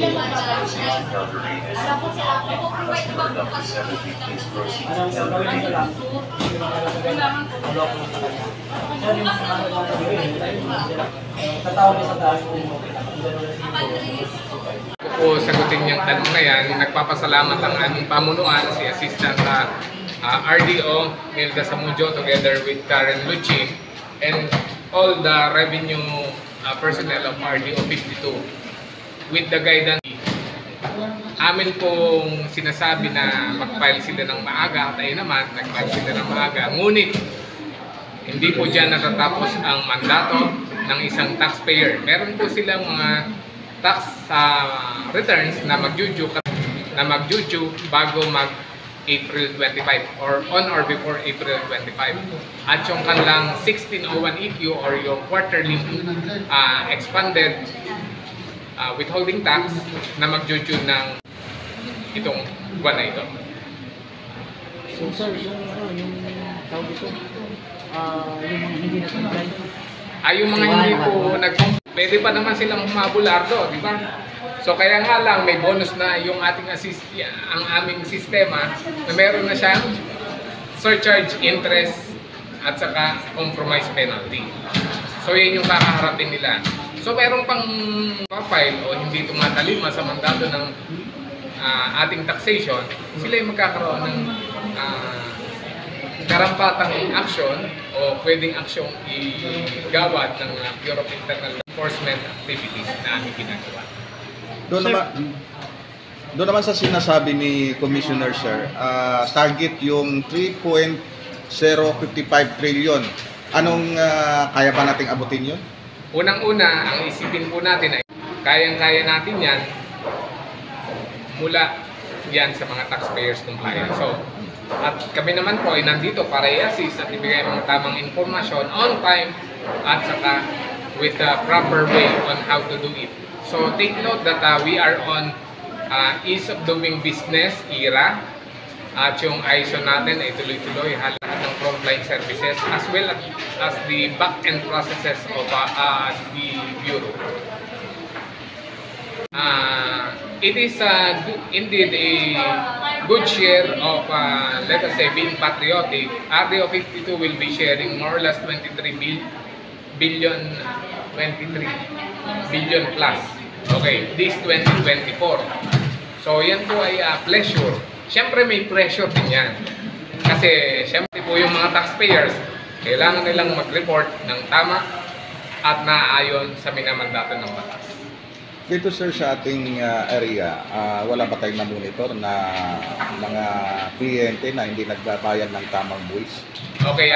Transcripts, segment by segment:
Po sagutin yung tanong na yan, nagpapasalamat ang aming pamunuan, si Assistant RDO Milda Samudio together with Karen Lucci and all the revenue personnel of RDO 52 with the guidance. Amin pong sinasabi na mag-file sila ng maaga at ayun naman, nag-file sila ng maaga. Ngunit, hindi po dyan natatapos ang mandato ng isang taxpayer. Meron po silang mga tax returns na mag-due bago mag-April 25 or on or before April 25. At yung kanilang 1601 EQ or yung quarterly expanded withholding tax na mag-due ng itong buwan na ito. So sir, yung tawag ito, yung mga hindi na-comply? Yung mga hindi po pwede pa naman silang humabulardo, di ba? So kaya nga lang may bonus na yung ating ang aming sistema na meron na siyang surcharge interest at saka compromise penalty. So yun yung kakaharapin nila. So meron pang file o hindi tumatalima sa mandato ng ating taxation, sila yung magkakaroon ng karampatang action o pwedeng aksyong igawad ng Bureau of Internal Enforcement Activities na aming ginagawa. Doon naman sa sinasabi ni Commissioner Sir, target yung 3.055 trillion. Anong kaya ba nating abutin yun? Unang-una, ang isipin po natin ay kayang-kaya natin yan mula yan sa mga taxpayers compliance. So, at kami naman po ay nandito para i-assist at ibigay mga tamang informasyon on time at saka with the proper way on how to do it. So take note that we are on ease of doing business era at yung ISO natin ay tuloy-tuloy lahat ng frontline services as well as the back-end processes of the Bureau. It is indeed a good share of, let us say, being patriotic. RDO 52 will be sharing more or less 23 billion plus. Okay, this 2024. So yan po ay pleasure. Siyempre may pressure din yan. Kasi siyempre po yung mga taxpayers, kailangan nilang mag-report ng tama at naaayon sa minamandato ng batas. Dito sir sa ating area, wala ba tayong na-monitor na mga kliyente na hindi nagbabayad ng tamang buwis? Okay,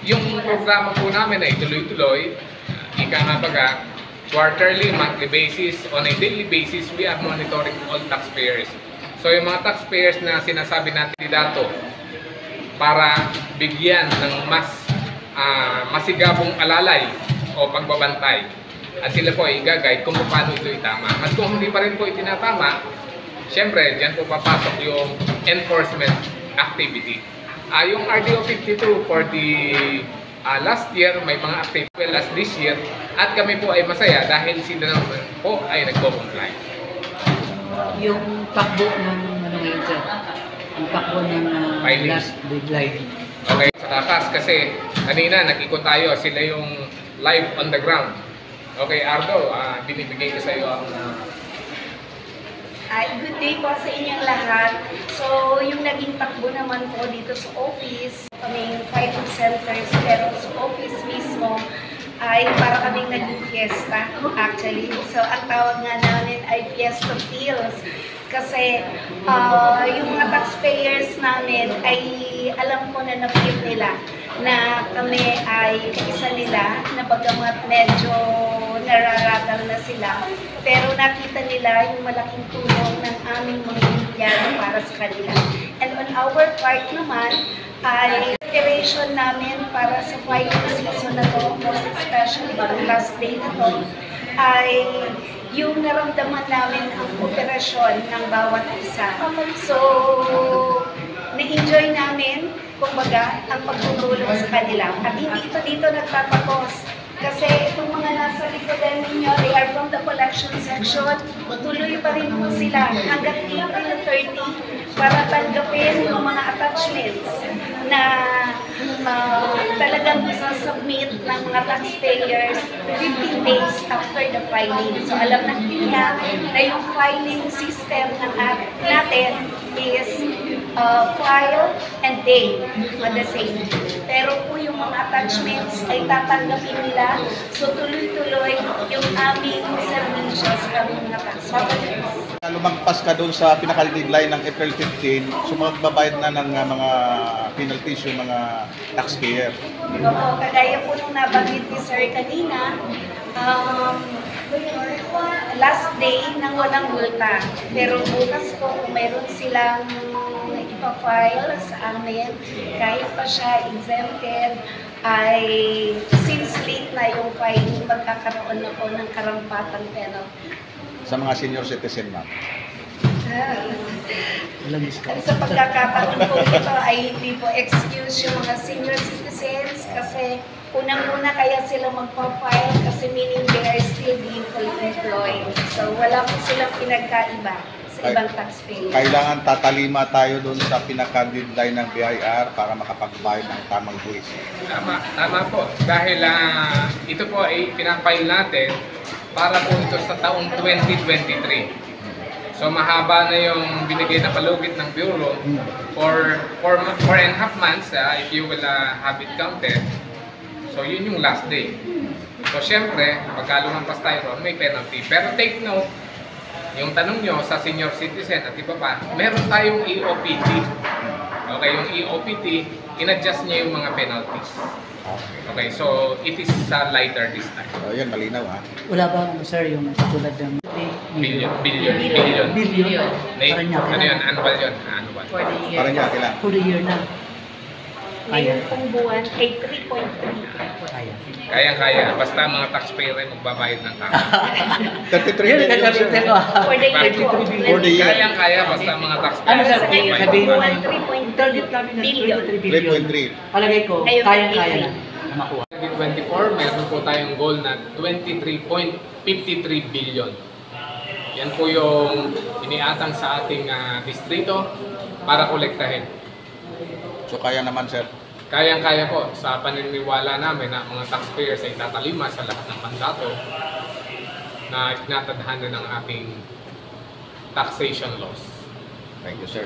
yung programa po namin ay tuloy-tuloy. Ika nga baga, quarterly, monthly basis, on a daily basis, we are monitoring all taxpayers. So yung mga taxpayers na sinasabi natin dato para bigyan ng mas masigabong alalay o pagbabantay. At sila po ay i-guide kung paano ito itama. At kung hindi pa rin po itinatama, syempre, dyan po papasok yung enforcement activity. Yung RDO 52 for the last year, may mga activity well as this year. At kami po ay masaya dahil sila naman po ay nagko-comply. Yung takbo ng ano ngayon sir? Yung takbo ng last deadline. Okay, sa takas kasi kanina nag-ikot tayo, sila yung live on the ground. Okay, Ardo, binibigay ko sa iyo ang... Good day po sa inyong lahat. So, yung naging takbo naman po dito sa office, kaming filing centers, pero sa office mismo ay para kaming naging fiesta actually. So, ang tawag nga namin ay Fiesta Feels. Kasi yung mga taxpayers namin ay alam ko na na-feel nila na kami ay kaisa nila na bagamat medyo nararatal na sila, pero nakita nila yung malaking tulong ng aming mga empleyado para sa kanila. And on our part naman, ay iteration namin para sa filing season na to, most especially yung last day na to, ay yung naramdaman namin ang operasyon ng bawat isa. So, na-enjoy namin, kumbaga, ang pagtutulong sa kanila. At hindi ito dito nagtatapos. Kasi itong mga nasa likodan ninyo, they are from the collection section. Tuloy pa rin po sila hanggang April 30 para tanggapin yung mga attachments na talagang submit ng mga taxpayers 15 days after the filing. So alam natin niya na yung filing system ng natin is file and date at the same. Pero po yung mga attachments ay tatanggapin nila. So tuloy-tuloy yung aming services sa aming mga taxpayers. Lumagpas ka doon sa pinaka-deadline ng April 15, so magbabayad na ng mga penalties yung mga taxpayer. Opo, kagaya po nung nabanggit ni Sir kanina, last day ng walang multa. Pero bukas po, kung mayroon silang ipa-file sa amin, kahit pa siya exempted, ay since late na yung filing, magkakaroon na po ng karampatang penalty. Sa mga senior citizen, ma'am. Sa pagkakataon po ito ay hindi po excuse yung mga senior citizens kasi unang-una kaya sila magpa-file kasi meaning they are still being fully employed. So wala po silang pinagkaiba sa ibang taxpayer. Kailangan tatalima tayo doon sa pinaka-deadline ng BIR para makapagbayad ng tamang buwis. Tama po. Dahil ito po ay pinapile natin para po ito sa taong 2023. So mahaba na yung binigay na palugit ng Bureau for 4.5 months if you will have it counted. So yun yung last day. So syempre, pagka lumampas tayo ron, may penalty. Pero take note, yung tanong nyo sa senior citizen at iba pa, meron tayong EOPT. Okay, yung EOPT, in-adjust niya yung mga penalties. Okay, so it is lighter this time. So yun, malinaw ha. Wala ba, sir, yung tulad ng Billion. Parang niya, Ano yun? Annual yun? Annual. for the year? Parang kailan? For the year na. Ngayon pong buwan ay 3.3. Kaya. Kaya-kaya. Basta mga taxpayer ay magbabayad ng tama. 33 Yun, million, sir. kakabit ko. For the year po. For the year. Kaya-kaya basta mga taxpayer Ano sir, Sa ngayon magbabayad sabihin mo ng na tama. yung target namin na 23 billion. 3.3. Palagay ko, Ayun, kayang-kaya na makuha. 2024, meron po tayong goal na 23.53 billion. Yan po yung iniatang sa ating distrito para kolektahin. So kaya naman, sir. Kayang-kaya po sa paniniwala namin na mga taxpayers ay tatalima sa lahat ng mandato na tinatadhana ng ating taxation laws. Thank you, sir.